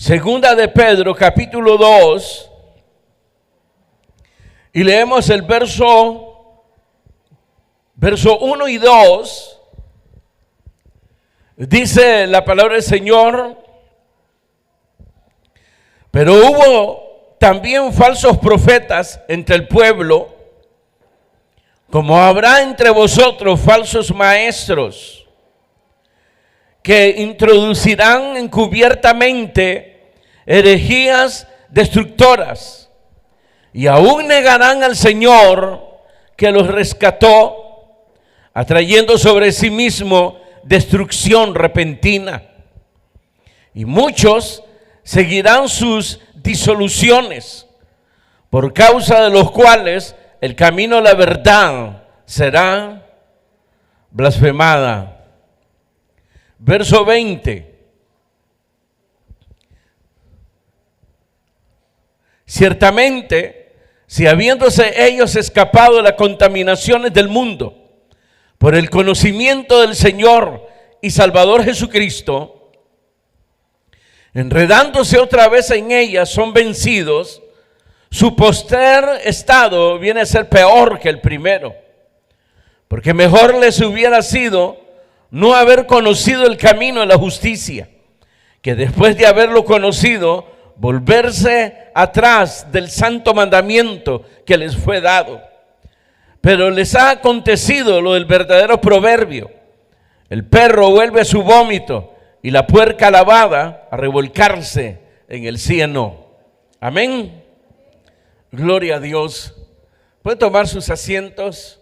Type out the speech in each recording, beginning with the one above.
Segunda de Pedro, capítulo 2, y leemos el verso 1 y 2. Dice la palabra del Señor: pero hubo también falsos profetas entre el pueblo, como habrá entre vosotros falsos maestros, que introducirán encubiertamente herejías destructoras, y aún negarán al Señor que los rescató, atrayendo sobre sí mismo destrucción repentina. Y muchos seguirán sus disoluciones, por causa de los cuales el camino a la verdad será blasfemada. Verso 20. Ciertamente, si habiéndose ellos escapado de las contaminaciones del mundo, por el conocimiento del Señor y Salvador Jesucristo, enredándose otra vez en ellas, son vencidos, su postrer estado viene a ser peor que el primero, porque mejor les hubiera sido no haber conocido el camino de la justicia, que después de haberlo conocido, volverse atrás del santo mandamiento que les fue dado. Pero les ha acontecido lo del verdadero proverbio: el perro vuelve a su vómito y la puerca lavada a revolcarse en el cieno. Amén. Gloria a Dios. ¿Pueden tomar sus asientos?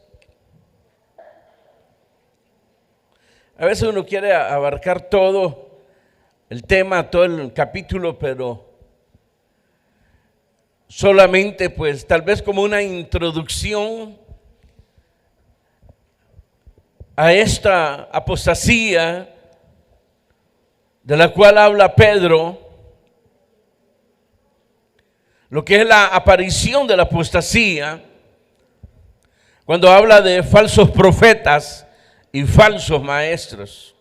A veces uno quiere abarcar todo el tema, todo el capítulo, pero solamente pues tal vez como una introducción a esta apostasía de la cual habla Pedro, lo que es la aparición de la apostasía, cuando habla de falsos profetas y falsos maestros.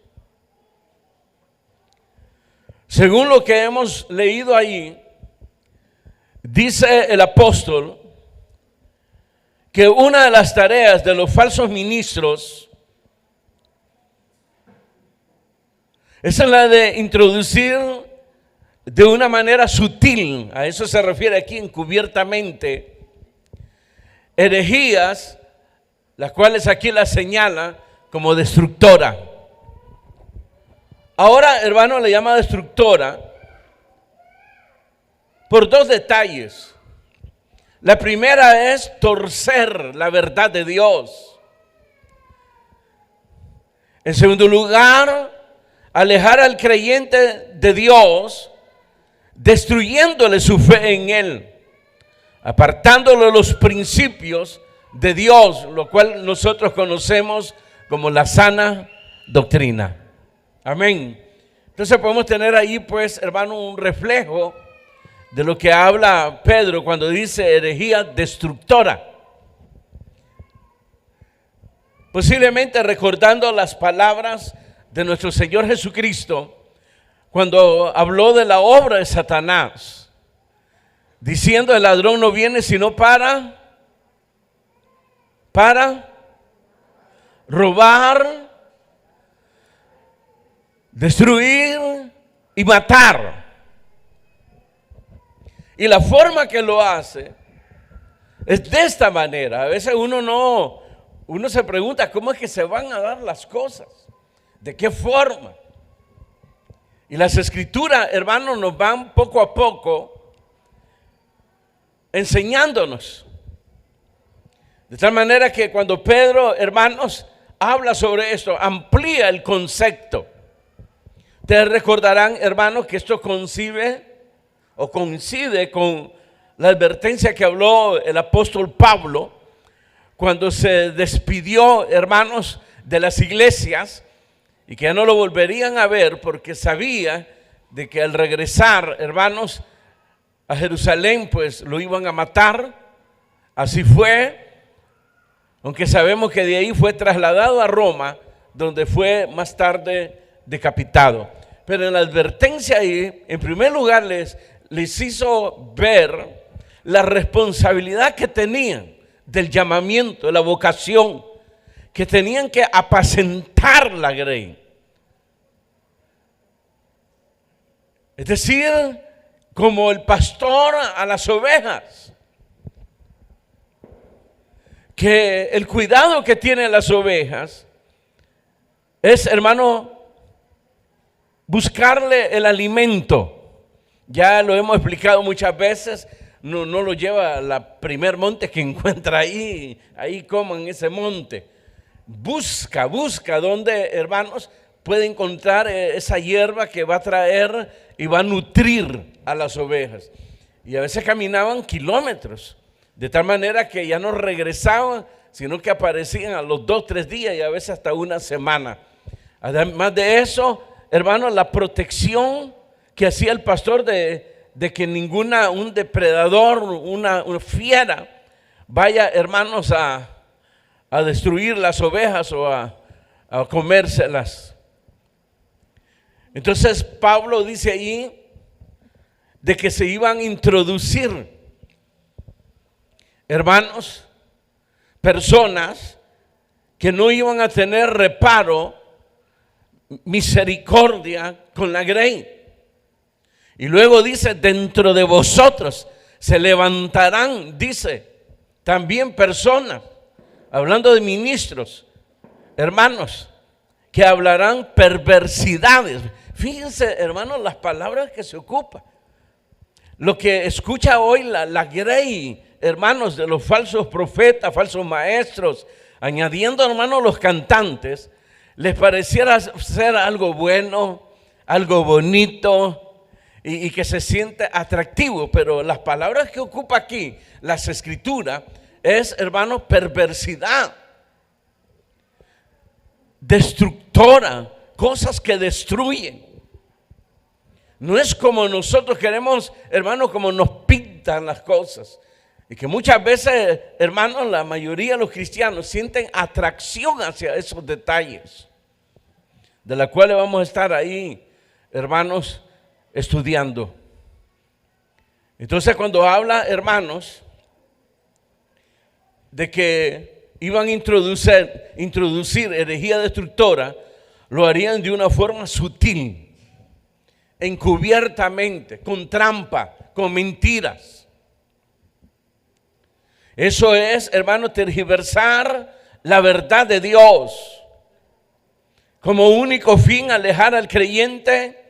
Según lo que hemos leído ahí, dice el apóstol que una de las tareas de los falsos ministros es la de introducir de una manera sutil, a eso se refiere aquí encubiertamente, herejías, las cuales aquí las señala como destructora. Ahora, hermano, le llama destructora por dos detalles. La primera es torcer la verdad de Dios. En segundo lugar, alejar al creyente de Dios, destruyéndole su fe en Él, apartándolo de los principios de Dios, lo cual nosotros conocemos como la sana doctrina. Amén. Entonces podemos tener ahí, pues, hermano, un reflejo de lo que habla Pedro cuando dice herejía destructora. Posiblemente recordando las palabras de nuestro Señor Jesucristo cuando habló de la obra de Satanás, diciendo: el ladrón no viene sino para robar, destruir y matar. Y la forma que lo hace es de esta manera. A veces uno se pregunta cómo es que se van a dar las cosas, de qué forma. Y las escrituras, hermanos, nos van poco a poco enseñándonos. De tal manera que cuando Pedro, hermanos, habla sobre esto, amplía el concepto. Ustedes recordarán, hermanos, que esto coincide con la advertencia que habló el apóstol Pablo cuando se despidió, hermanos, de las iglesias, y que ya no lo volverían a ver porque sabía de que al regresar, hermanos, a Jerusalén, pues lo iban a matar. Así fue, aunque sabemos que de ahí fue trasladado a Roma, donde fue más tarde decapitado. Pero en la advertencia ahí, en primer lugar, les hizo ver la responsabilidad que tenían del llamamiento, de la vocación, que tenían que apacentar la grey. Es decir, como el pastor a las ovejas, que el cuidado que tienen las ovejas es, hermano, buscarle el alimento. Ya lo hemos explicado muchas veces. No lo lleva a la primer monte que encuentra ahí como en ese monte. Busca donde, hermanos, puede encontrar esa hierba que va a traer y va a nutrir a las ovejas. Y a veces caminaban kilómetros, de tal manera que ya no regresaban, sino que aparecían a los 2-3 días y a veces hasta una semana. Además de eso, hermanos, la protección que hacía el pastor de que un depredador, una fiera, vaya, hermanos, a destruir las ovejas o a comérselas. Entonces Pablo dice ahí de que se iban a introducir, hermanos, personas que no iban a tener reparo, misericordia con la grey. Y luego dice, dentro de vosotros se levantarán, dice, también personas, hablando de ministros, hermanos, que hablarán perversidades. Fíjense, hermanos, las palabras que se ocupan. Lo que escucha hoy la grey, hermanos, de los falsos profetas, falsos maestros, añadiendo, hermanos, los cantantes, les pareciera ser algo bueno, algo bonito, y que se siente atractivo, pero las palabras que ocupa aquí, las escrituras, es, hermano, perversidad, destructora, cosas que destruyen. No es como nosotros queremos, hermano, como nos pintan las cosas. Y que muchas veces, hermanos, la mayoría de los cristianos sienten atracción hacia esos detalles, de la cual vamos a estar ahí, hermanos, estudiando. Entonces, cuando habla, hermanos, de que iban a introducir herejía destructora, lo harían de una forma sutil, encubiertamente, con trampa, con mentiras. Eso es, hermano, tergiversar la verdad de Dios, como único fin alejar al creyente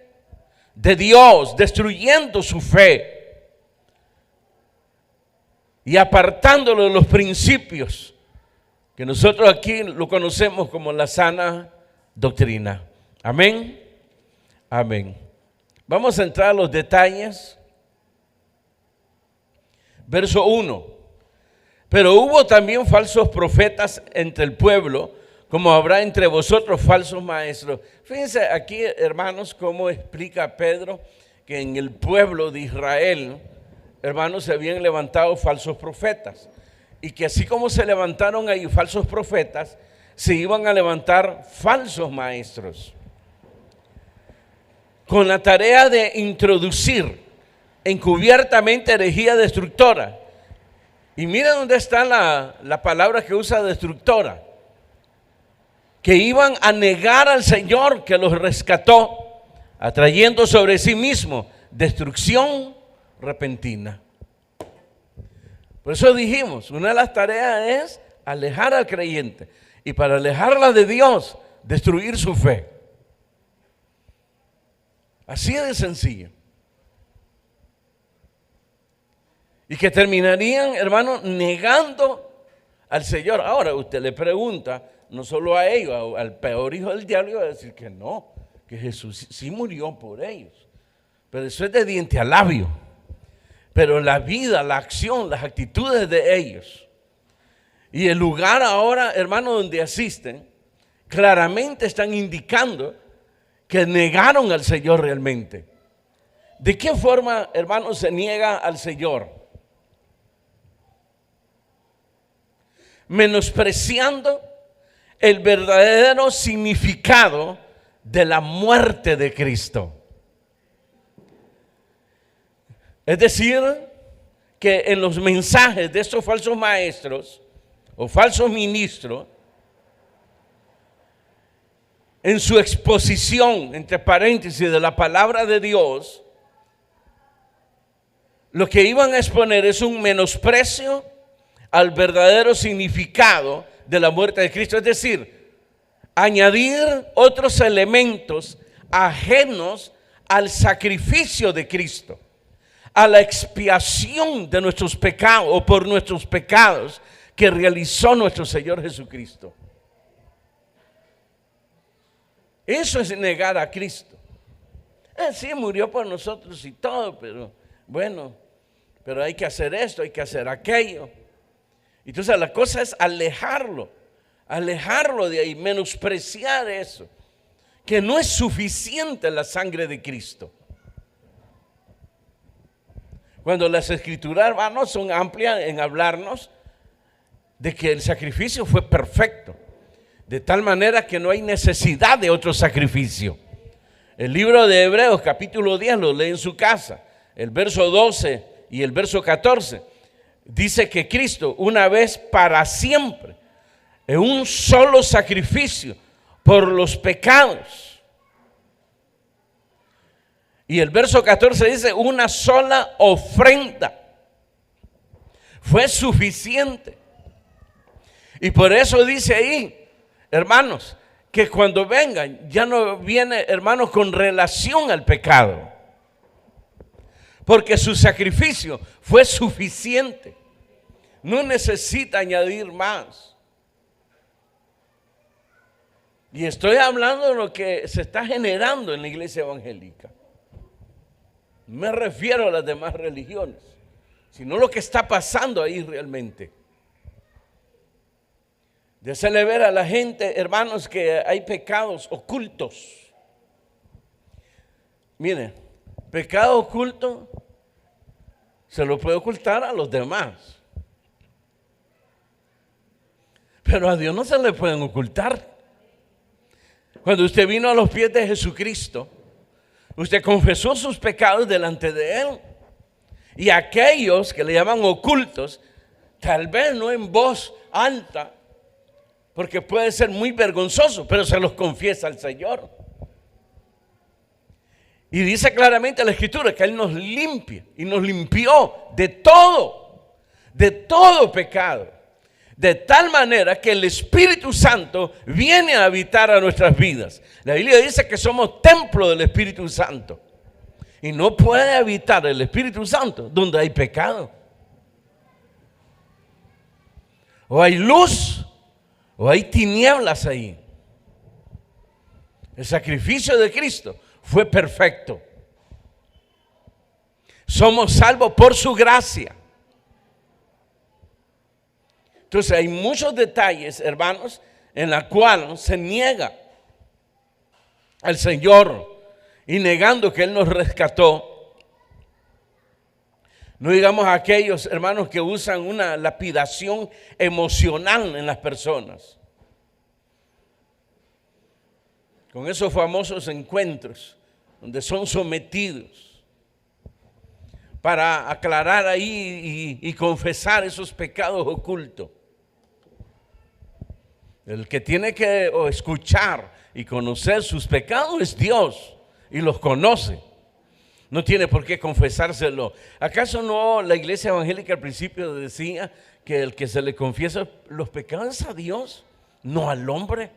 de Dios, destruyendo su fe y apartándolo de los principios que nosotros aquí lo conocemos como la sana doctrina. Amén. Amén. Vamos a entrar a los detalles. Verso 1. Pero hubo también falsos profetas entre el pueblo, como habrá entre vosotros falsos maestros. Fíjense aquí, hermanos, cómo explica Pedro que en el pueblo de Israel, hermanos, se habían levantado falsos profetas. Y que así como se levantaron ahí falsos profetas, se iban a levantar falsos maestros, con la tarea de introducir encubiertamente herejía destructora. Y mira dónde está la palabra que usa destructora. Que iban a negar al Señor que los rescató, atrayendo sobre sí mismo destrucción repentina. Por eso dijimos, una de las tareas es alejar al creyente. Y para alejarla de Dios, destruir su fe. Así de sencillo. Y que terminarían, hermano, negando al Señor. Ahora usted le pregunta, no solo a ellos, al peor hijo del diablo, iba a decir que no, que Jesús sí murió por ellos. Pero eso es de diente a labio. Pero la vida, la acción, las actitudes de ellos y el lugar ahora, hermano, donde asisten, claramente están indicando que negaron al Señor realmente. ¿De qué forma, hermano, se niega al Señor? Menospreciando el verdadero significado de la muerte de Cristo. Es decir, que en los mensajes de estos falsos maestros o falsos ministros, en su exposición, entre paréntesis, de la palabra de Dios, lo que iban a exponer es un menosprecio al verdadero significado de la muerte de Cristo. Es decir, añadir otros elementos ajenos al sacrificio de Cristo, a la expiación de nuestros pecados o por nuestros pecados que realizó nuestro Señor Jesucristo. Eso es negar a Cristo. Sí, murió por nosotros y todo, pero bueno, pero hay que hacer esto, hay que hacer aquello. Entonces la cosa es alejarlo de ahí, menospreciar eso, que no es suficiente la sangre de Cristo. Cuando las escrituras, hermanos, son amplias en hablarnos de que el sacrificio fue perfecto, de tal manera que no hay necesidad de otro sacrificio. El libro de Hebreos, capítulo 10, lo lee en su casa, el verso 12 y el verso 14, dice que Cristo, una vez para siempre, en un solo sacrificio por los pecados. Y el verso 14 dice, una sola ofrenda fue suficiente. Y por eso dice ahí, hermanos, que cuando vengan, ya no viene, hermanos, con relación al pecado, porque su sacrificio fue suficiente. No necesita añadir más. Y estoy hablando de lo que se está generando en la iglesia evangélica. No me refiero a las demás religiones, sino lo que está pasando ahí realmente. De hacerle ver a la gente, hermanos, que hay pecados ocultos. Mire, pecado oculto se lo puede ocultar a los demás, pero a Dios no se le pueden ocultar. Cuando usted vino a los pies de Jesucristo, usted confesó sus pecados delante de Él. Y aquellos que le llaman ocultos, tal vez no en voz alta, porque puede ser muy vergonzoso, pero se los confiesa al Señor. Y dice claramente la Escritura que Él nos limpia y nos limpió de todo pecado. De tal manera que el Espíritu Santo viene a habitar a nuestras vidas. La Biblia dice que somos templo del Espíritu Santo. Y no puede habitar el Espíritu Santo donde hay pecado. O hay luz o hay tinieblas ahí. El sacrificio de Cristo fue perfecto. Somos salvos por su gracia. Entonces hay muchos detalles, hermanos, en la cual se niega al Señor y negando que Él nos rescató. No digamos a aquellos, hermanos, que usan una lapidación emocional en las personas. Con esos famosos encuentros donde son sometidos para aclarar ahí y confesar esos pecados ocultos. El que tiene que escuchar y conocer sus pecados es Dios, y los conoce. No tiene por qué confesárselo. ¿Acaso no la iglesia evangélica al principio decía que el que se le confiesa los pecados es a Dios, no al hombre?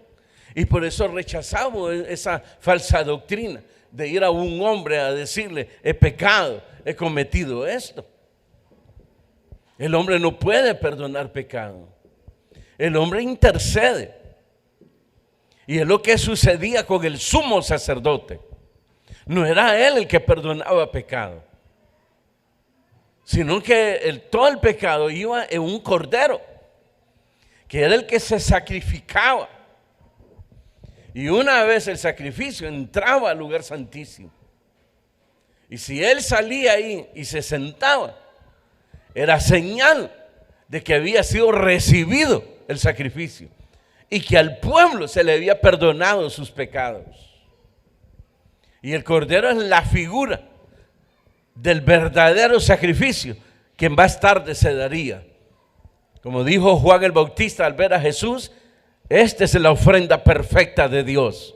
Y por eso rechazamos esa falsa doctrina de ir a un hombre a decirle, he pecado, he cometido esto. El hombre no puede perdonar pecado. El hombre intercede. Y es lo que sucedía con el sumo sacerdote. No era él el que perdonaba pecado, sino que todo el pecado iba en un cordero, que era el que se sacrificaba. Y una vez el sacrificio entraba al lugar santísimo. Y si él salía ahí y se sentaba, era señal de que había sido recibido el sacrificio y que al pueblo se le había perdonado sus pecados. Y el cordero es la figura del verdadero sacrificio que más tarde se daría. Como dijo Juan el Bautista al ver a Jesús, esta es la ofrenda perfecta de Dios.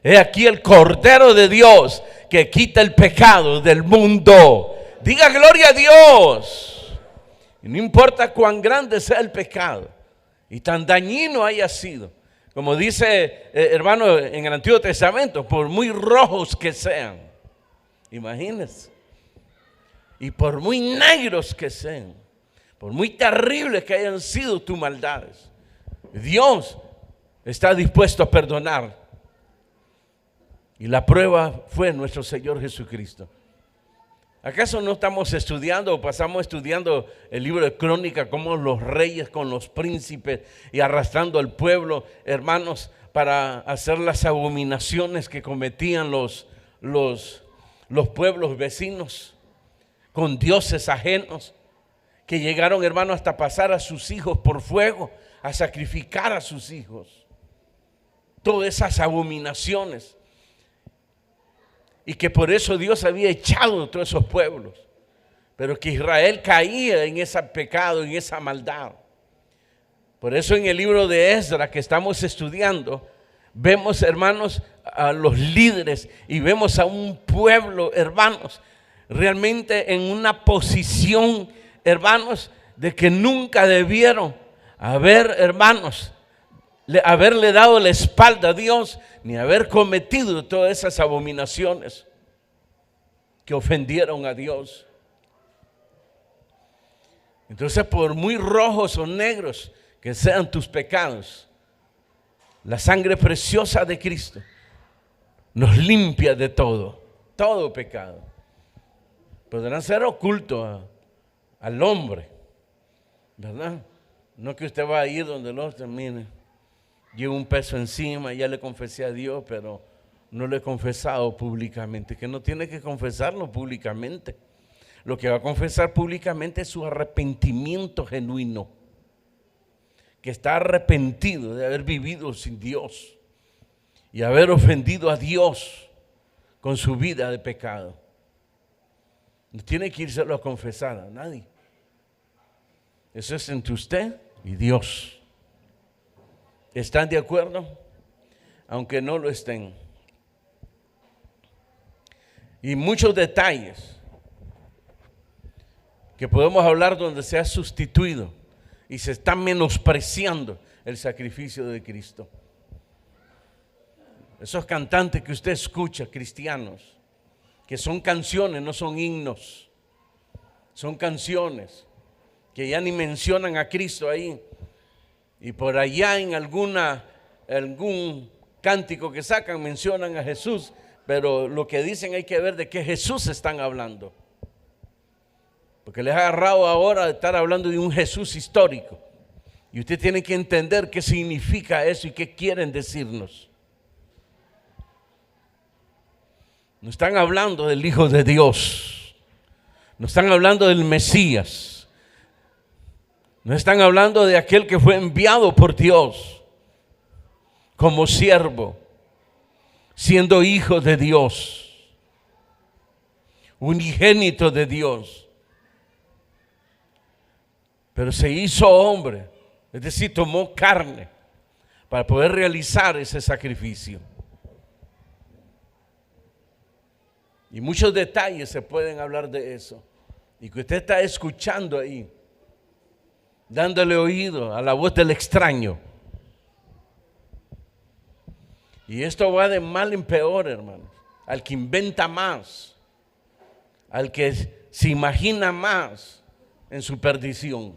He aquí el Cordero de Dios que quita el pecado del mundo. Diga gloria a Dios. Y no importa cuán grande sea el pecado y tan dañino haya sido, como dice hermano en el Antiguo Testamento, por muy rojos que sean, imagínense, y por muy negros que sean, por muy terribles que hayan sido tus maldades, Dios está dispuesto a perdonar. Y la prueba fue nuestro Señor Jesucristo. ¿Acaso no estamos estudiando o pasamos estudiando el libro de Crónicas, cómo los reyes con los príncipes y arrastrando al pueblo, hermanos, para hacer las abominaciones que cometían los pueblos vecinos con dioses ajenos, que llegaron, hermanos, hasta pasar a sus hijos por fuego, a sacrificar a sus hijos? Todas esas abominaciones. Y que por eso Dios había echado a todos esos pueblos, pero que Israel caía en ese pecado, en esa maldad. Por eso en el libro de Esdras que estamos estudiando, vemos, hermanos, a los líderes y vemos a un pueblo, hermanos, realmente en una posición, hermanos, de que nunca debieron haber, hermanos, haberle dado la espalda a Dios, ni haber cometido todas esas abominaciones que ofendieron a Dios. Entonces, por muy rojos o negros que sean tus pecados, la sangre preciosa de Cristo nos limpia de todo pecado. Podrán ser ocultos al hombre, ¿verdad? No que usted va a ir donde los termine. Llevo un peso encima, ya le confesé a Dios, pero no lo he confesado públicamente. Que no tiene que confesarlo públicamente. Lo que va a confesar públicamente es su arrepentimiento genuino. Que está arrepentido de haber vivido sin Dios y haber ofendido a Dios con su vida de pecado. No tiene que írselo a confesar a nadie. Eso es entre usted y Dios. ¿Están de acuerdo? Aunque no lo estén. Y muchos detalles que podemos hablar donde se ha sustituido y se está menospreciando el sacrificio de Cristo. Esos cantantes que usted escucha, cristianos, que son canciones, no son himnos, son canciones que ya ni mencionan a Cristo ahí. Y por allá en algún cántico que sacan mencionan a Jesús, pero lo que dicen hay que ver de qué Jesús están hablando. Porque les ha agarrado ahora de estar hablando de un Jesús histórico. Y usted tiene que entender qué significa eso y qué quieren decirnos. No están hablando del Hijo de Dios. No están hablando del Mesías. No están hablando de aquel que fue enviado por Dios como siervo, siendo hijo de Dios, unigénito de Dios. Pero se hizo hombre, es decir, tomó carne para poder realizar ese sacrificio. Y muchos detalles se pueden hablar de eso. Y que usted está escuchando ahí, dándole oído a la voz del extraño. Y esto va de mal en peor, hermanos. Al que inventa más, al que se imagina más en su perdición.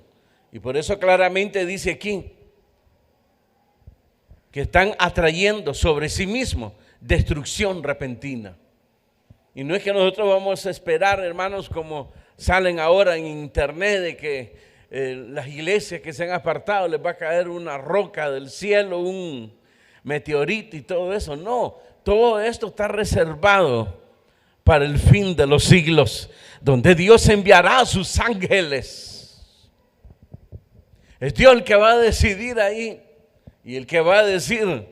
Y por eso claramente dice aquí que están atrayendo sobre sí mismos destrucción repentina. Y no es que nosotros vamos a esperar, hermanos, como salen ahora en internet, de que las iglesias que se han apartado les va a caer una roca del cielo, un meteorito y todo eso. No, todo esto está reservado para el fin de los siglos, donde Dios enviará a sus ángeles. Es Dios el que va a decidir ahí y el que va a decir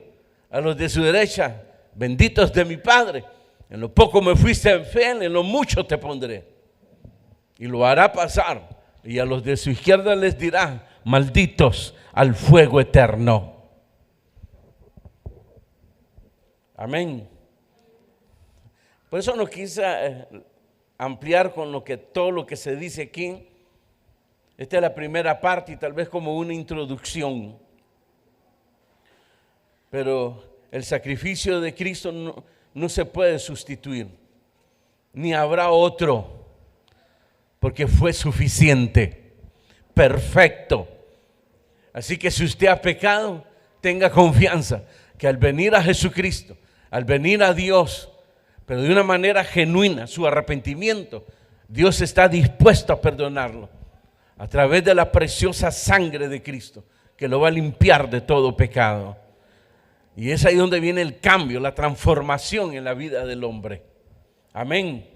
a los de su derecha: benditos de mi Padre, En lo poco me fuiste fiel, en lo mucho te pondré. Y lo hará pasar. Y a los de su izquierda les dirá: malditos al fuego eterno. Amén. Por eso no quise ampliar con todo lo que se dice aquí. Esta es la primera parte y tal vez como una introducción. Pero el sacrificio de Cristo no se puede sustituir, ni habrá otro, porque fue suficiente, perfecto. Así que si usted ha pecado, tenga confianza que al venir a Jesucristo, al venir a Dios, pero de una manera genuina, su arrepentimiento, Dios está dispuesto a perdonarlo a través de la preciosa sangre de Cristo, que lo va a limpiar de todo pecado. Y es ahí donde viene el cambio, la transformación en la vida del hombre. Amén.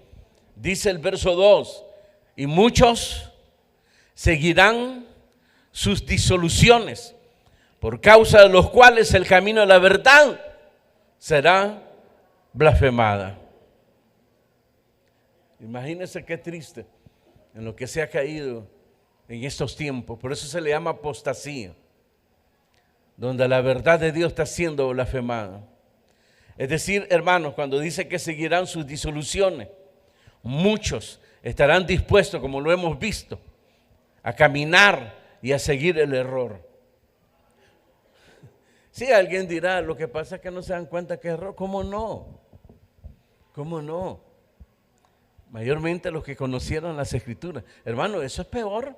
Dice el verso 2: y muchos seguirán sus disoluciones, por causa de los cuales el camino de la verdad será blasfemada. Imagínense qué triste en lo que se ha caído en estos tiempos. Por eso se le llama apostasía, donde la verdad de Dios está siendo blasfemada. Es decir, hermanos, cuando dice que seguirán sus disoluciones, muchos estarán dispuestos, como lo hemos visto, a caminar y a seguir el error. Sí, alguien dirá: lo que pasa es que no se dan cuenta que es error. ¿Cómo no? ¿Cómo no? Mayormente los que conocieron las Escrituras. Hermano, eso es peor.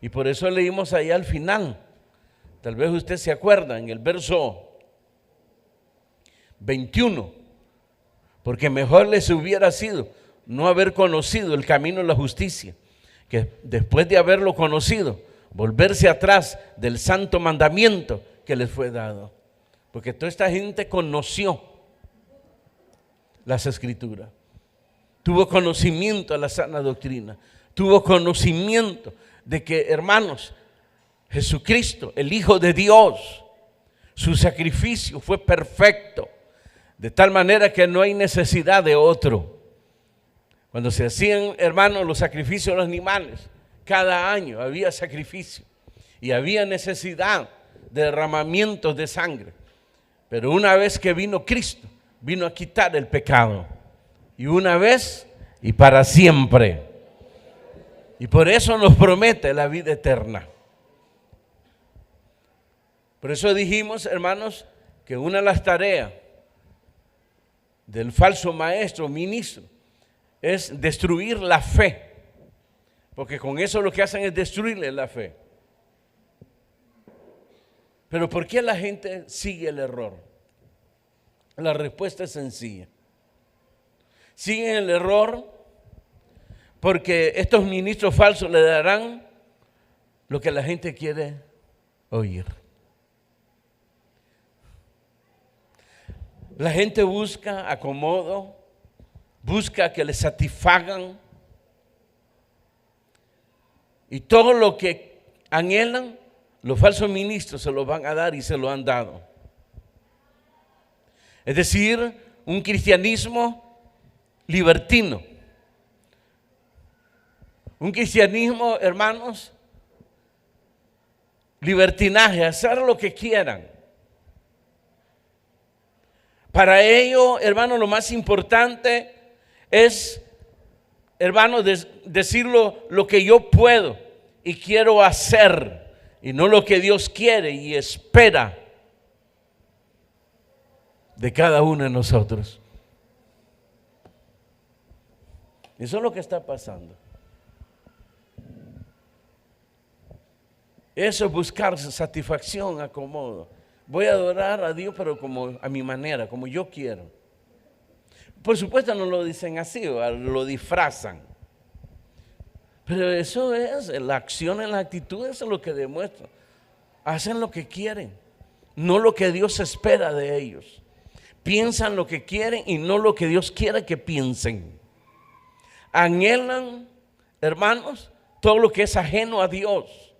Y por eso leímos ahí al final. Tal vez usted se acuerda en el verso 21. Porque mejor les hubiera sido no haber conocido el camino de la justicia, que después de haberlo conocido, volverse atrás del santo mandamiento que les fue dado. Porque toda esta gente conoció las Escrituras, tuvo conocimiento de la sana doctrina, tuvo conocimiento de que, hermanos, Jesucristo, el Hijo de Dios, su sacrificio fue perfecto, de tal manera que no hay necesidad de otro. Cuando se hacían, hermanos, los sacrificios de los animales, cada año había sacrificio y había necesidad de derramamientos de sangre. Pero una vez que vino Cristo, vino a quitar el pecado. Y una vez y para siempre. Y por eso nos promete la vida eterna. Por eso dijimos, hermanos, que una de las tareas del falso maestro, ministro, es destruir la fe. Porque con eso lo que hacen es destruirle la fe. Pero ¿por qué la gente sigue el error? La respuesta es sencilla. Siguen el error porque estos ministros falsos le darán lo que la gente quiere oír. La gente busca acomodo, busca que le satisfagan, y todo lo que anhelan, los falsos ministros se lo van a dar y se lo han dado. Es decir, un cristianismo libertino. Un cristianismo, hermanos, libertinaje, hacer lo que quieran. Para ello, hermanos, lo más importante es, hermanos, decir lo que yo puedo y quiero hacer, y no lo que Dios quiere y espera de cada uno de nosotros. Eso es lo que está pasando. Eso es buscar satisfacción, acomodo. Voy a adorar a Dios, pero como a mi manera, como yo quiero. Por supuesto no lo dicen así, lo disfrazan. Pero eso es, la acción en la actitud, eso es lo que demuestra. Hacen lo que quieren, no lo que Dios espera de ellos. Piensan lo que quieren y no lo que Dios quiere que piensen. Anhelan, hermanos, todo lo que es ajeno a Dios.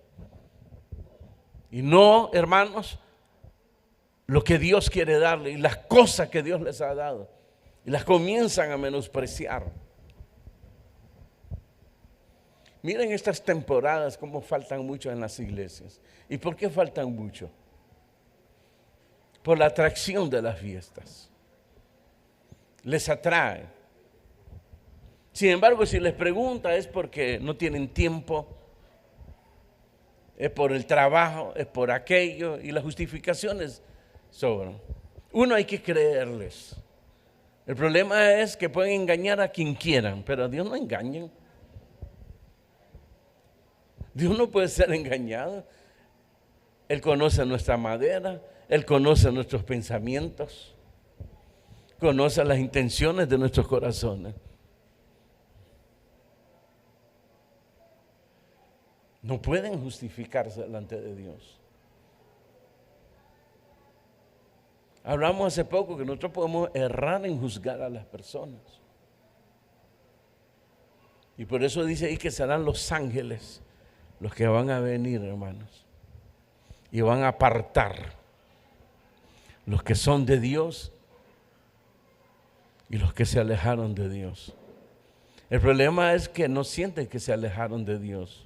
Y no, hermanos, lo que Dios quiere darle y las cosas que Dios les ha dado. y las comienzan a menospreciar. Miren estas temporadas cómo faltan mucho en las iglesias. ¿Y por qué faltan mucho? Por la atracción de las fiestas. Les atrae. Sin embargo, si les pregunta es porque no tienen tiempo, es por el trabajo, es por aquello, y las justificaciones sobran. Uno, hay que creerles. El problema es que pueden engañar a quien quieran, pero a Dios no engañan. Dios no puede ser engañado. Él conoce nuestra madera, Él conoce nuestros pensamientos, conoce las intenciones de nuestros corazones. No pueden justificarse delante de Dios. Hablamos hace poco que nosotros podemos errar en juzgar a las personas. Y por eso dice ahí que serán los ángeles los que van a venir, hermanos, y van a apartar los que son de Dios y los que se alejaron de Dios. El problema es que no sienten que se alejaron de Dios.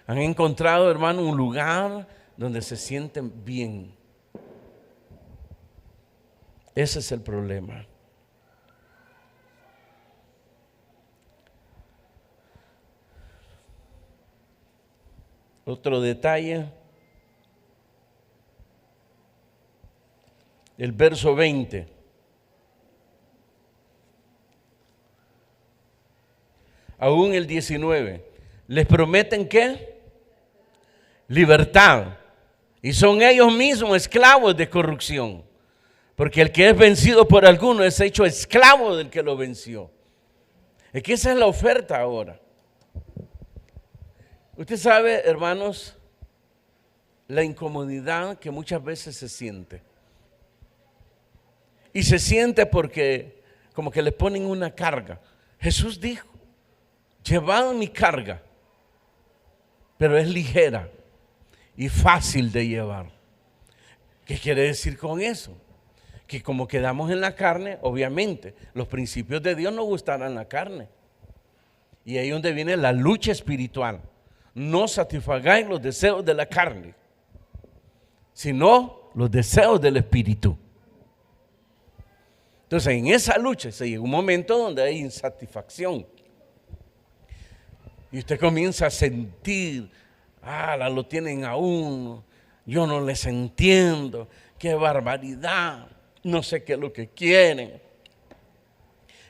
Han encontrado, hermano, un lugar donde se sienten bien. Ese es el problema. Otro detalle, el verso 20. Aún el 19. Les prometen ¿qué? Libertad. Y son ellos mismos esclavos de corrupción. Porque el que es vencido por alguno es hecho esclavo del que lo venció. Es que esa es la oferta ahora. Usted sabe, hermanos, la incomodidad que muchas veces se siente. Y se siente porque como que le ponen una carga. Jesús dijo, llevad mi carga, pero es ligera y fácil de llevar. ¿Qué quiere decir con eso? Que como quedamos en la carne, obviamente, los principios de Dios no gustarán la carne. Y ahí es donde viene la lucha espiritual. No satisfagáis los deseos de la carne, sino los deseos del espíritu. Entonces, en esa lucha se llega un momento donde hay insatisfacción. Y usted comienza a sentir, lo tienen a uno, yo no les entiendo, qué barbaridad, no sé qué es lo que quieren.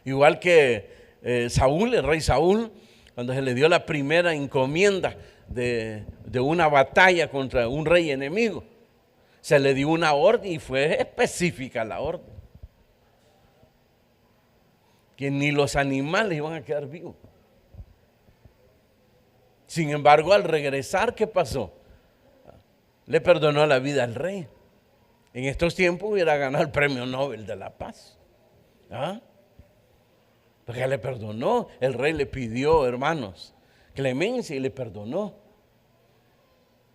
Igual que Saúl, el rey Saúl, cuando se le dio la primera encomienda de una batalla contra un rey enemigo, se le dio una orden y fue específica la orden. Que ni los animales iban a quedar vivos. Sin embargo, al regresar, ¿qué pasó? Le perdonó la vida al rey. En estos tiempos hubiera ganado el premio Nobel de la Paz. Porque le perdonó. El rey le pidió, hermanos, clemencia y le perdonó.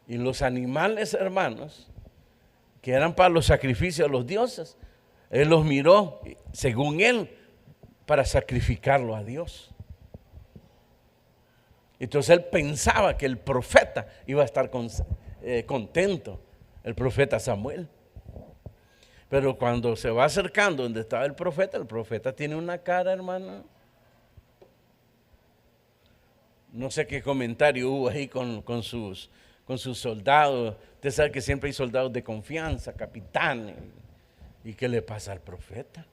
Y los animales, hermanos, que eran para los sacrificios a los dioses, él los miró, según él, para sacrificarlo a Dios. Entonces él pensaba que el profeta iba a estar contento, el profeta Samuel. Pero cuando se va acercando donde estaba el profeta tiene una cara, hermano. No sé qué comentario hubo ahí con sus soldados. Usted sabe que siempre hay soldados de confianza, capitanes. ¿Y qué le pasa al profeta?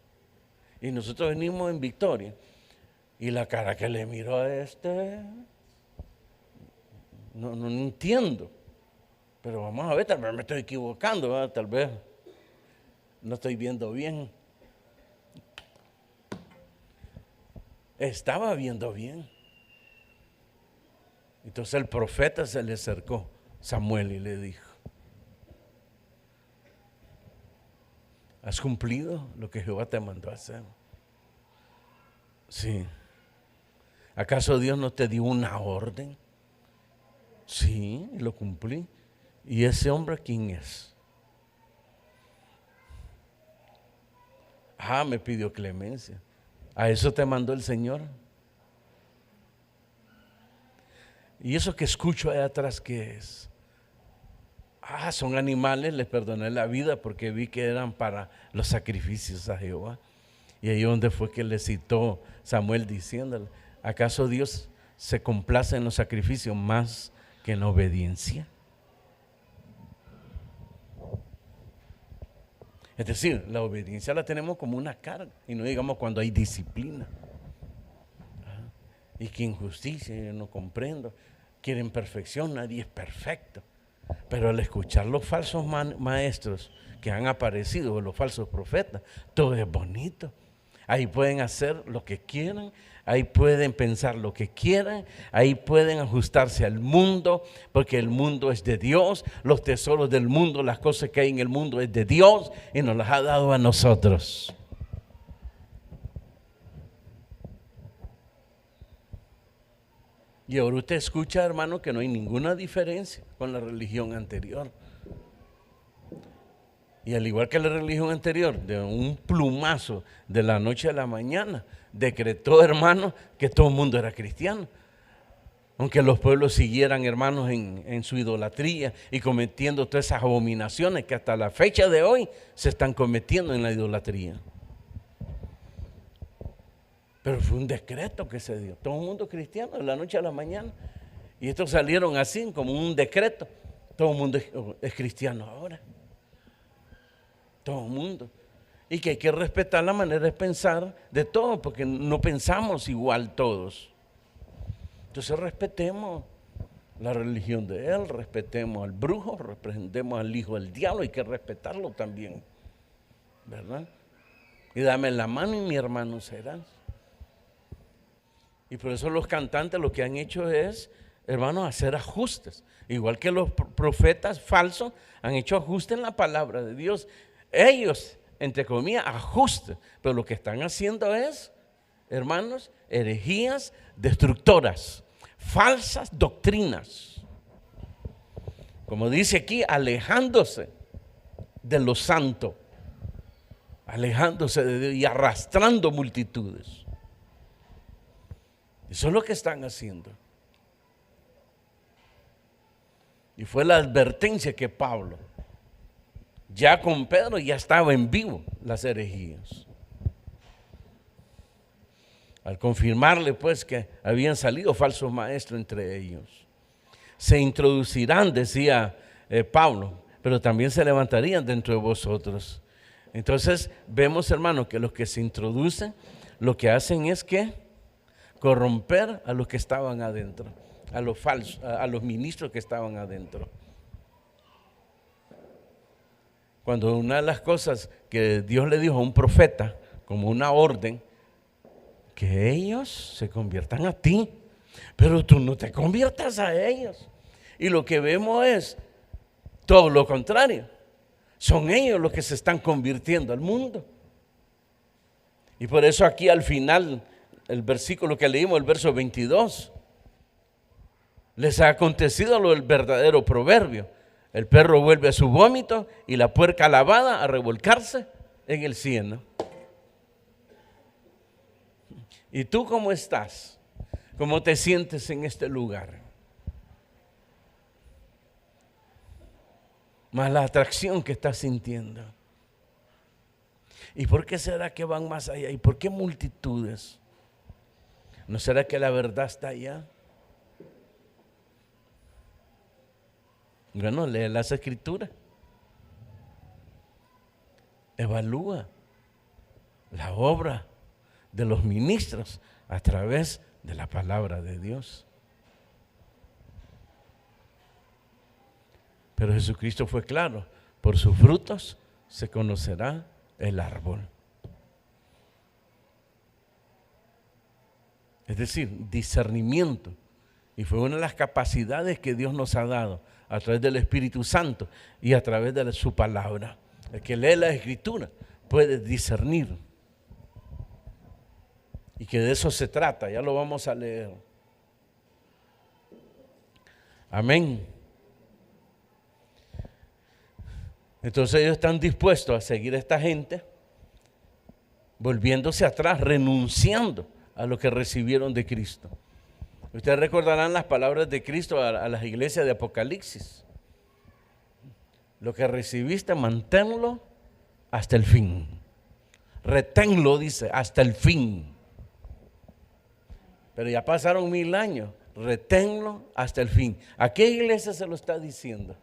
Y nosotros venimos en victoria. Y la cara que le miró a no entiendo. Pero vamos a ver, tal vez me estoy equivocando, ¿verdad? Tal vez no estoy viendo bien. Estaba viendo bien. Entonces el profeta se le acercó, Samuel, y le dijo: ¿has cumplido lo que Jehová te mandó a hacer? Sí. ¿Acaso Dios no te dio una orden? Sí, lo cumplí. ¿Y ese hombre quién es? Me pidió clemencia. ¿A eso te mandó el Señor? ¿Y eso que escucho allá atrás qué es? Son animales, les perdoné la vida porque vi que eran para los sacrificios a Jehová. Y ahí donde fue que le citó Samuel diciéndole, ¿acaso Dios se complace en los sacrificios más que en la obediencia? Es decir, la obediencia la tenemos como una carga y no digamos cuando hay disciplina. Y que injusticia, yo no comprendo. Quieren perfección, nadie es perfecto. Pero al escuchar los falsos maestros que han aparecido, los falsos profetas, todo es bonito. Ahí pueden hacer lo que quieran, ahí pueden pensar lo que quieran, ahí pueden ajustarse al mundo, porque el mundo es de Dios, los tesoros del mundo, las cosas que hay en el mundo es de Dios y nos las ha dado a nosotros. Y ahora usted escucha, hermano, que no hay ninguna diferencia con la religión anterior. Y al igual que la religión anterior, de un plumazo de la noche a la mañana, decretó, hermano, que todo el mundo era cristiano. Aunque los pueblos siguieran, hermanos, en su idolatría y cometiendo todas esas abominaciones que hasta la fecha de hoy se están cometiendo en la idolatría. Pero fue un decreto que se dio. Todo el mundo cristiano de la noche a la mañana. Y estos salieron así, como un decreto. Todo el mundo es cristiano ahora. Todo el mundo. Y que hay que respetar la manera de pensar de todos, porque no pensamos igual todos. Entonces respetemos la religión de él, respetemos al brujo, respetemos al hijo del diablo, hay que respetarlo también, ¿verdad? Y dame la mano y mi hermano serás. Y por eso los cantantes lo que han hecho es, hermanos, hacer ajustes. Igual que los profetas falsos han hecho ajustes en la palabra de Dios. Ellos, entre comillas, ajustes. Pero lo que están haciendo es, hermanos, herejías destructoras, falsas doctrinas. Como dice aquí, alejándose de lo santo, alejándose de Dios y arrastrando multitudes. Eso es lo que están haciendo. Y fue la advertencia que Pablo, ya con Pedro, ya estaba en vivo las herejías. Al confirmarle pues que habían salido falsos maestros entre ellos. Se introducirán, decía Pablo, pero también se levantarían dentro de vosotros. Entonces vemos, hermanos, que los que se introducen, lo que hacen es que corromper a los que estaban adentro, a los falsos, a los ministros que estaban adentro. Cuando una de las cosas que Dios le dijo a un profeta, como una orden, que ellos se conviertan a ti, pero tú no te conviertas a ellos. Y lo que vemos es todo lo contrario. Son ellos los que se están convirtiendo al mundo. Y por eso aquí al final, el versículo que leímos, el verso 22, les ha acontecido lo del verdadero proverbio. El perro vuelve a su vómito y la puerca lavada a revolcarse en el cieno. ¿Y tú cómo estás? ¿Cómo te sientes en este lugar? Más la atracción que estás sintiendo. ¿Y por qué será que van más allá? ¿Y por qué multitudes? ¿No será que la verdad está allá? Bueno, lee las escrituras. Evalúa la obra de los ministros a través de la palabra de Dios. Pero Jesucristo fue claro, por sus frutos se conocerá el árbol. Es decir, discernimiento. Y fue una de las capacidades que Dios nos ha dado a través del Espíritu Santo y a través de su palabra. El que lee la Escritura puede discernir. Y que de eso se trata, ya lo vamos a leer. Amén. Entonces ellos están dispuestos a seguir a esta gente volviéndose atrás, renunciando a lo que recibieron de Cristo. Ustedes recordarán las palabras de Cristo a las iglesias de Apocalipsis. Lo que recibiste, manténlo hasta el fin. Reténlo, dice, hasta el fin. Pero ya pasaron 1000 años. Reténlo hasta el fin. ¿A qué iglesia se lo está diciendo?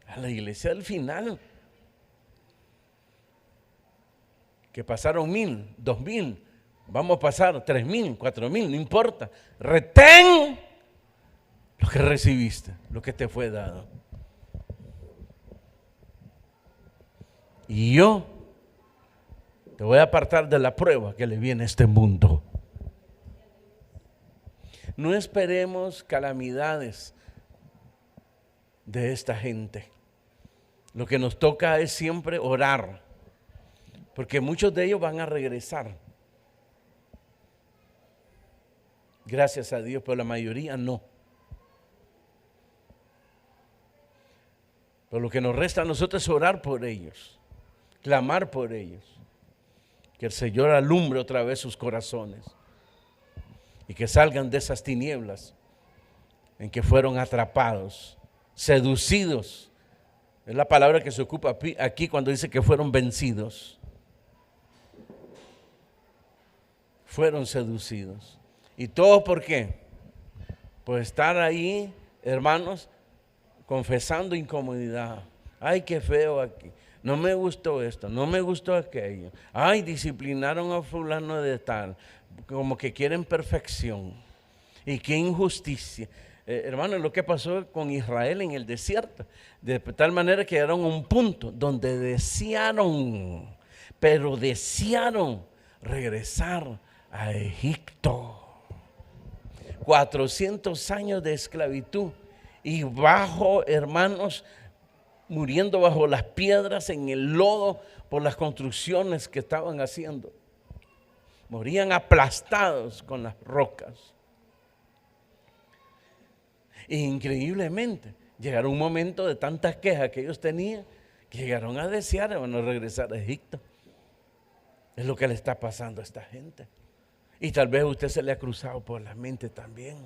A la iglesia del final. Que pasaron 1000, 2000, vamos a pasar 3000, 4000, no importa. Retén lo que recibiste, lo que te fue dado. Y yo te voy a apartar de la prueba que le viene a este mundo. No esperemos calamidades de esta gente. Lo que nos toca es siempre orar, porque muchos de ellos van a regresar. Gracias a Dios, pero la mayoría no. Pero lo que nos resta a nosotros es orar por ellos, clamar por ellos, que el Señor alumbre otra vez sus corazones y que salgan de esas tinieblas en que fueron atrapados, seducidos. Es la palabra que se ocupa aquí cuando dice que fueron vencidos. Fueron seducidos. ¿Y todo por qué? Por estar ahí, hermanos, confesando incomodidad. Ay, qué feo aquí. No me gustó esto, no me gustó aquello. Ay, disciplinaron a fulano de tal. Como que quieren perfección. Y qué injusticia. Hermano, lo que pasó con Israel en el desierto. De tal manera que llegaron a un punto donde desearon regresar a Egipto. 400 años de esclavitud. Y bajo, hermanos, muriendo bajo las piedras, en el lodo, por las construcciones que estaban haciendo. Morían aplastados con las rocas. E increíblemente, llegaron un momento de tantas quejas que ellos tenían, que llegaron a desear, hermanos, regresar a Egipto. Es lo que le está pasando a esta gente. Y tal vez a usted se le ha cruzado por la mente también.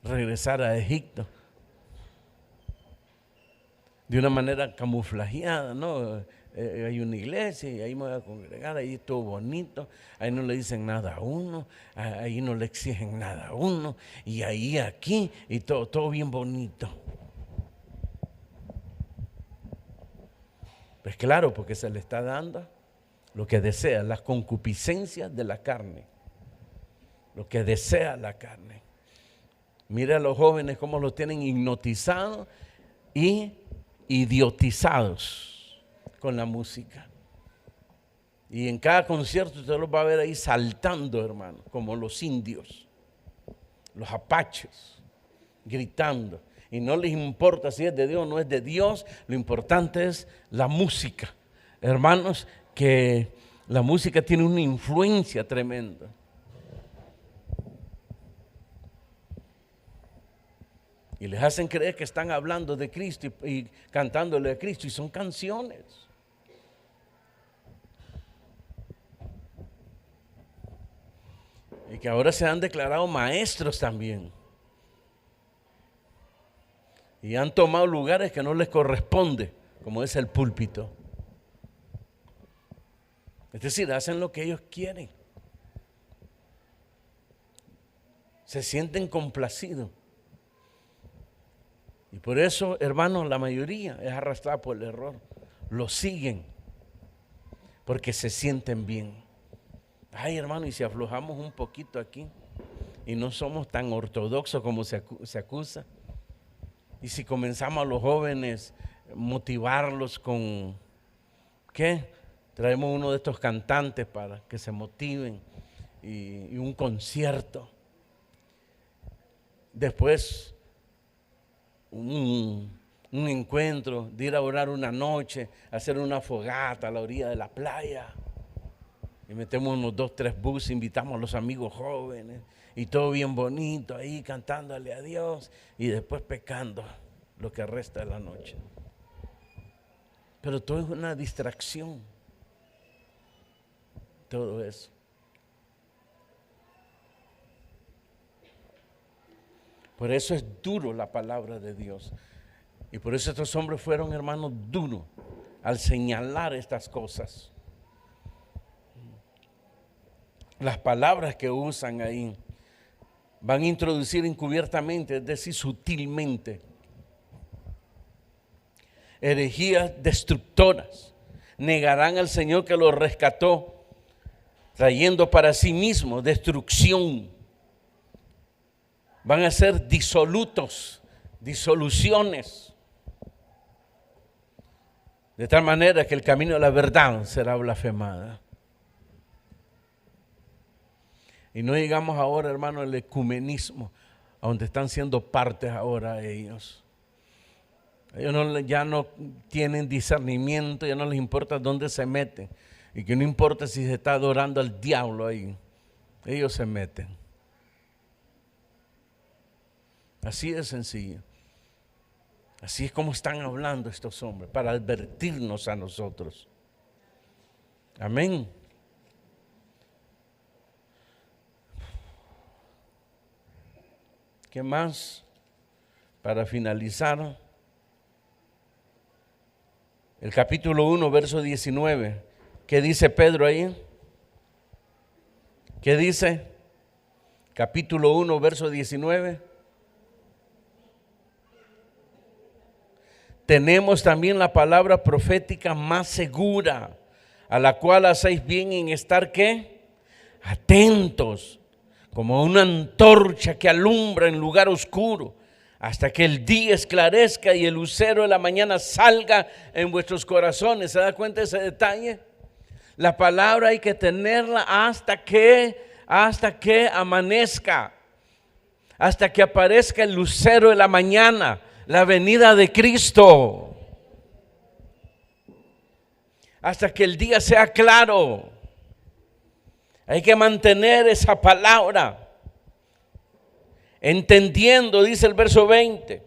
Regresar a Egipto. De una manera camuflajeada, ¿no? Hay una iglesia y ahí me voy a congregar, ahí es todo bonito, ahí no le dicen nada a uno, ahí no le exigen nada a uno, y ahí aquí, y todo bien bonito. Pues claro, porque se le está dando lo que desea, las concupiscencias de la carne, lo que desea la carne. Mira a los jóvenes cómo los tienen hipnotizados y idiotizados con la música. Y en cada concierto usted los va a ver ahí saltando, hermano, como los indios, los apaches, gritando. Y no les importa si es de Dios o no es de Dios, lo importante es la música. Hermanos, que la música tiene una influencia tremenda. Y les hacen creer que están hablando de Cristo y cantándole a Cristo, y son canciones. Y que ahora se han declarado maestros también. Y han tomado lugares que no les corresponde, como es el púlpito. Es decir, hacen lo que ellos quieren. Se sienten complacidos. Y por eso, hermanos, la mayoría es arrastrada por el error. Lo siguen porque se sienten bien. Ay, hermano, y si aflojamos un poquito aquí y no somos tan ortodoxos como se acusa, y si comenzamos a los jóvenes motivarlos con, ¿qué? Traemos uno de estos cantantes para que se motiven y un concierto. Después un encuentro, de ir a orar una noche, hacer una fogata a la orilla de la playa. Y metemos unos 2, 3 buses, invitamos a los amigos jóvenes y todo bien bonito ahí cantándole a Dios y después pecando lo que resta de la noche. Pero todo es una distracción. Todo eso. Por eso es duro la palabra de Dios. Y por eso estos hombres fueron, hermanos, duros al señalar estas cosas. Las palabras que usan ahí van a introducir encubiertamente, es decir, sutilmente, herejías destructoras. Negarán al Señor que los rescató, trayendo para sí mismos destrucción. Van a ser disolutos, disoluciones. De tal manera que el camino de la verdad será blasfemada. Y no llegamos ahora, hermano, al ecumenismo, a donde están siendo partes ahora ellos. Ellos ya no tienen discernimiento, ya no les importa dónde se meten. Y que no importa si se está adorando al diablo ahí, ellos se meten. Así de sencillo. Así es como están hablando estos hombres, para advertirnos a nosotros. Amén. ¿Qué más? Para finalizar, el capítulo 1, verso 19. ¿Qué dice Pedro ahí? ¿Qué dice? Capítulo 1, verso 19. Tenemos también la palabra profética más segura, a la cual hacéis bien en estar, ¿qué? Atentos, como una antorcha que alumbra en lugar oscuro, hasta que el día esclarezca y el lucero de la mañana salga en vuestros corazones. ¿Se da cuenta de ese detalle? La palabra hay que tenerla hasta que amanezca, hasta que aparezca el lucero de la mañana, la venida de Cristo, hasta que el día sea claro. Hay que mantener esa palabra, entendiendo, dice el verso 20,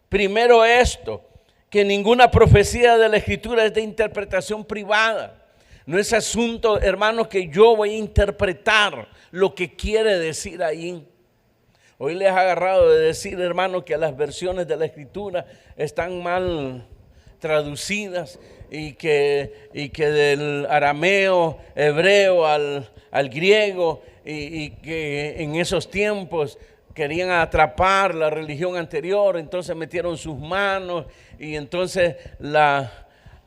primero esto, que ninguna profecía de la Escritura es de interpretación privada. No es asunto, hermanos, que yo voy a interpretar lo que quiere decir ahí. Hoy les ha agarrado de decir, hermanos, que las versiones de la Escritura están mal traducidas y que del arameo, hebreo al griego, y que en esos tiempos querían atrapar la religión anterior, entonces metieron sus manos y entonces la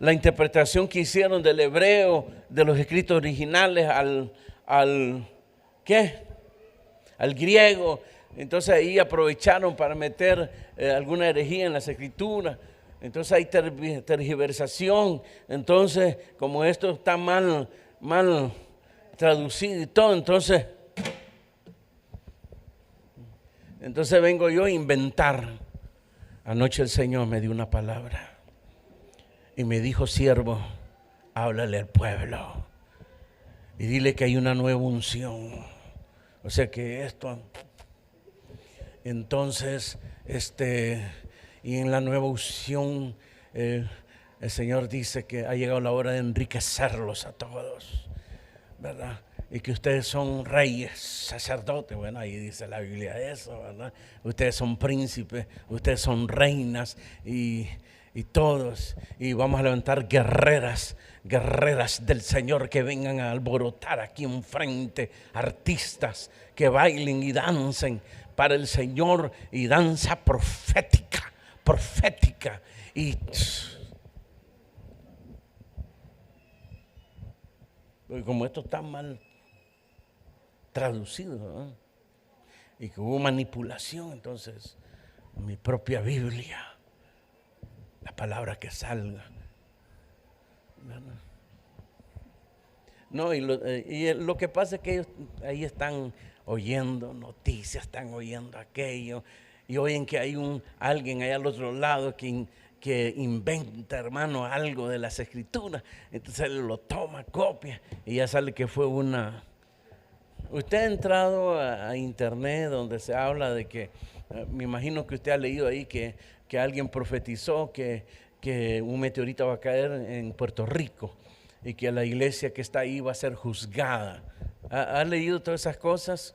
interpretación que hicieron del hebreo, de los escritos originales al griego. Entonces ahí aprovecharon para meter alguna herejía en las escrituras. Entonces hay tergiversación. Entonces, como esto está mal traducido y todo, entonces vengo yo a inventar. Anoche el Señor me dio una palabra y me dijo: siervo, háblale al pueblo y dile que hay una nueva unción. O sea que esto... Entonces, y en la nueva unción, el Señor dice que ha llegado la hora de enriquecerlos a todos, ¿verdad? Y que ustedes son reyes, sacerdotes, bueno, ahí dice la Biblia eso, ¿verdad? Ustedes son príncipes, ustedes son reinas y todos, y vamos a levantar guerreras del Señor que vengan a alborotar aquí enfrente, artistas que bailen y dancen para el Señor, y danza profética, y como esto está mal traducido, ¿no? Y que hubo manipulación, entonces mi propia Biblia, la palabra que salga, no, y lo que pasa es que ellos ahí están oyendo noticias, están oyendo aquello, y oyen que hay alguien allá al otro lado que inventa, hermano, algo de las escrituras. Entonces él lo toma, copia, y ya sale que fue una... Usted ha entrado a internet donde se habla de que, me imagino que usted ha leído ahí que alguien profetizó que que un meteorito va a caer en Puerto Rico y que la iglesia que está ahí va a ser juzgada. ¿Ha leído todas esas cosas?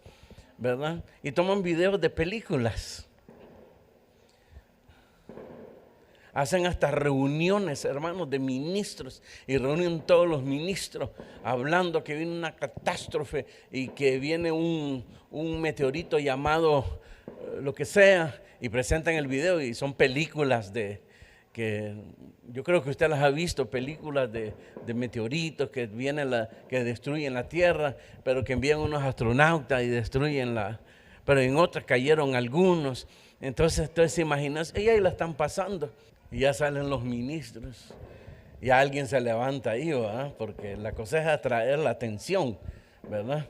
¿Verdad? Y toman videos de películas. Hacen hasta reuniones, hermanos, de ministros, y reúnen todos los ministros hablando que viene una catástrofe y que viene un meteorito llamado lo que sea, y presentan el video. Y son películas que yo creo que usted las ha visto, películas de meteoritos que vienen, que destruyen la tierra, pero que envían unos astronautas y destruyen pero en otras cayeron algunos. Entonces se imaginan, y ahí la están pasando. Y ya salen los ministros, y alguien se levanta ahí, ¿verdad? Porque la cosa es atraer la atención, ¿verdad?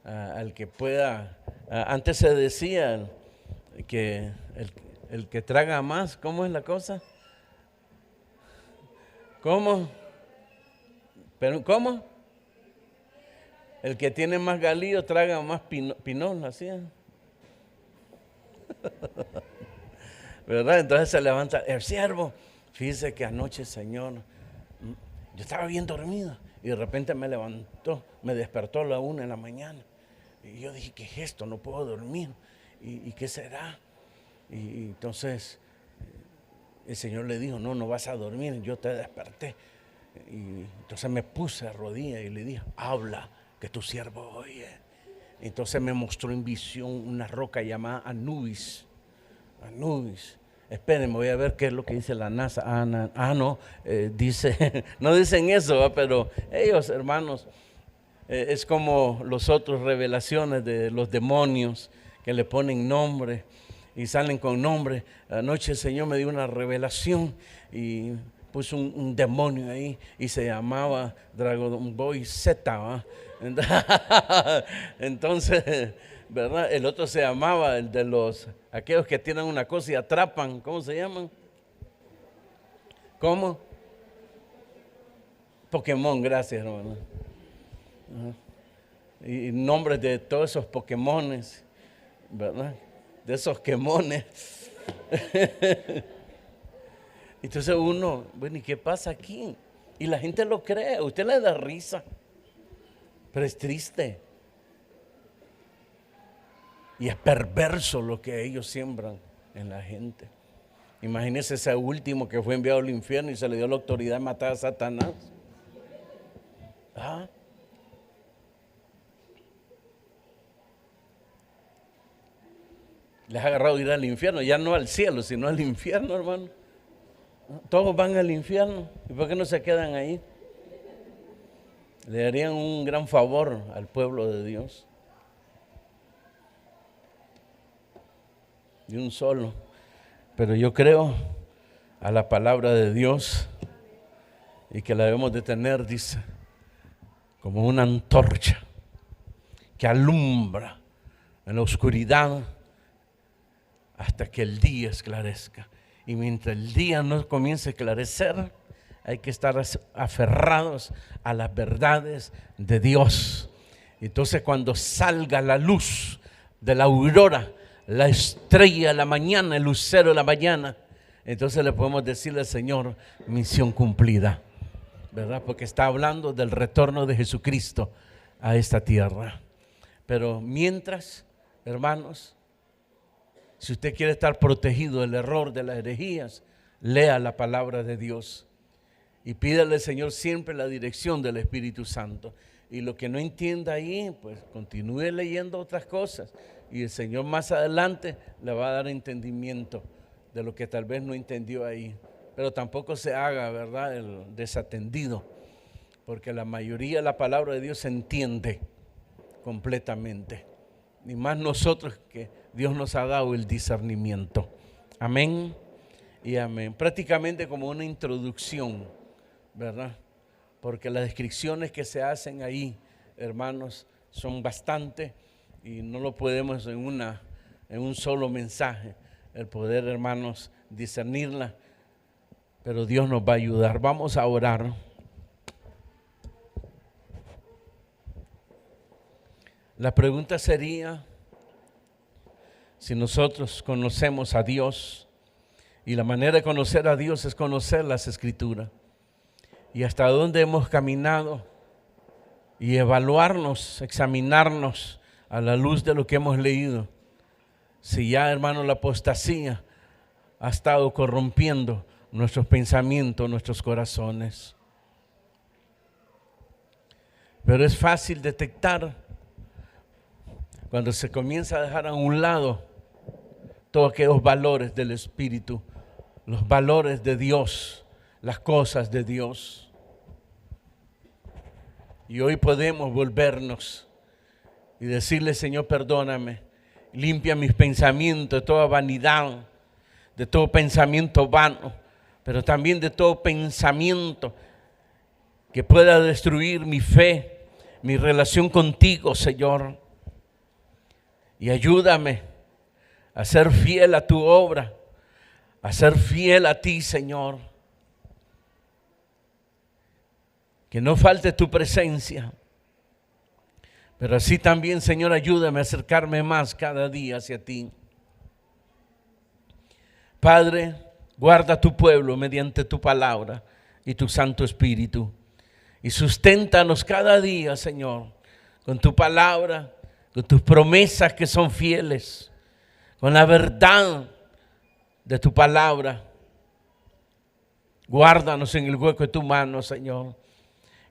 Al que pueda. Antes se decía que el que traga más, ¿cómo es la cosa? ¿Cómo? ¿Pero cómo? El que tiene más galillo traga más pinol, así es. ¿Verdad? Entonces se levanta el siervo. Fíjese que anoche, Señor, yo estaba bien dormido y de repente me despertó a la 1 de la mañana. Y yo dije, ¿qué es esto? No puedo dormir. ¿Y qué será? Y entonces el Señor le dijo, no vas a dormir, yo te desperté. Y entonces me puse a rodillas y le dije, habla, que tu siervo oye. Entonces me mostró en visión una roca llamada Anubis. Espérenme, voy a ver qué es lo que dice la NASA. Dice, no dicen eso, pero ellos, hermanos, es como los otros revelaciones de los demonios que le ponen nombre y salen con nombre. Anoche el Señor me dio una revelación y puso un demonio ahí y se llamaba Dragon Boy Z, ¿va? Entonces, ¿verdad? El otro se llamaba el de aquellos que tienen una cosa y atrapan, ¿cómo se llaman? ¿Cómo? Pokémon, gracias, hermano. Y nombres de todos esos Pokémones, ¿verdad? De esos quemones. Entonces uno, bueno, ¿y qué pasa aquí? Y la gente lo cree, a usted le da risa, pero es triste. Y es perverso lo que ellos siembran en la gente. Imagínese ese último que fue enviado al infierno y se le dio la autoridad de matar a Satanás. Les ha agarrado ir al infierno, ya no al cielo, sino al infierno, hermano. Todos van al infierno. ¿Y por qué no se quedan ahí? Le harían un gran favor al pueblo de Dios. De un solo. Pero yo creo a la palabra de Dios y que la debemos de tener, dice, como una antorcha que alumbra en la oscuridad hasta que el día esclarezca. Y mientras el día no comience a esclarecer, hay que estar aferrados a las verdades de Dios. Entonces cuando salga la luz de la aurora, la estrella de la mañana, el lucero de la mañana, entonces le podemos decirle al Señor, misión cumplida, ¿verdad? Porque está hablando del retorno de Jesucristo a esta tierra. Pero mientras, hermanos, si usted quiere estar protegido del error, de las herejías, lea la palabra de Dios y pídale al Señor siempre la dirección del Espíritu Santo. Y lo que no entienda ahí, pues continúe leyendo otras cosas y el Señor más adelante le va a dar entendimiento de lo que tal vez no entendió ahí. Pero tampoco se haga, ¿verdad?, el desatendido, porque la mayoría de la palabra de Dios se entiende completamente. Ni más nosotros que Dios nos ha dado el discernimiento. Amén y amén. Prácticamente como una introducción, ¿verdad? Porque las descripciones que se hacen ahí, hermanos, son bastantes y no lo podemos en un solo mensaje, el poder, hermanos, discernirla, pero Dios nos va a ayudar. Vamos a orar. La pregunta sería, si nosotros conocemos a Dios Y la manera de conocer a Dios es conocer las Escrituras. Y hasta dónde hemos caminado y evaluarnos, examinarnos a la luz de lo que hemos leído. Si ya, hermano, la apostasía ha estado corrompiendo nuestros pensamientos, nuestros corazones. Pero es fácil detectar cuando se comienza a dejar a un lado todos aquellos valores del Espíritu, los valores de Dios, las cosas de Dios. Y hoy podemos volvernos y decirle: Señor, perdóname, limpia mis pensamientos de toda vanidad, de todo pensamiento vano, pero también de todo pensamiento que pueda destruir mi fe, mi relación contigo, Señor. Y ayúdame a ser fiel a tu obra, a ser fiel a ti, Señor. Que no falte tu presencia. Pero así también, Señor, ayúdame a acercarme más cada día hacia ti. Padre, guarda tu pueblo mediante tu palabra y tu Santo Espíritu. Y susténtanos cada día, Señor, con tu palabra, con tus promesas que son fieles, con la verdad de tu palabra. Guárdanos en el hueco de tu mano, Señor.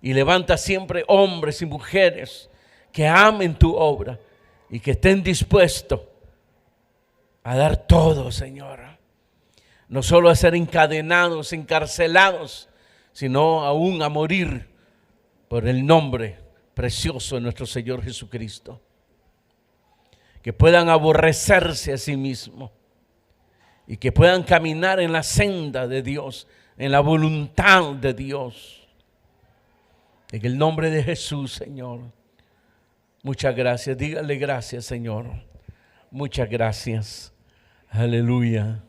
Y levanta siempre hombres y mujeres que amen tu obra y que estén dispuestos a dar todo, Señor. No solo a ser encadenados, encarcelados, sino aún a morir por el nombre precioso de nuestro Señor Jesucristo. Que puedan aborrecerse a sí mismos y que puedan caminar en la senda de Dios, en la voluntad de Dios. En el nombre de Jesús, Señor. Muchas gracias. Dígale gracias, Señor. Muchas gracias. Aleluya.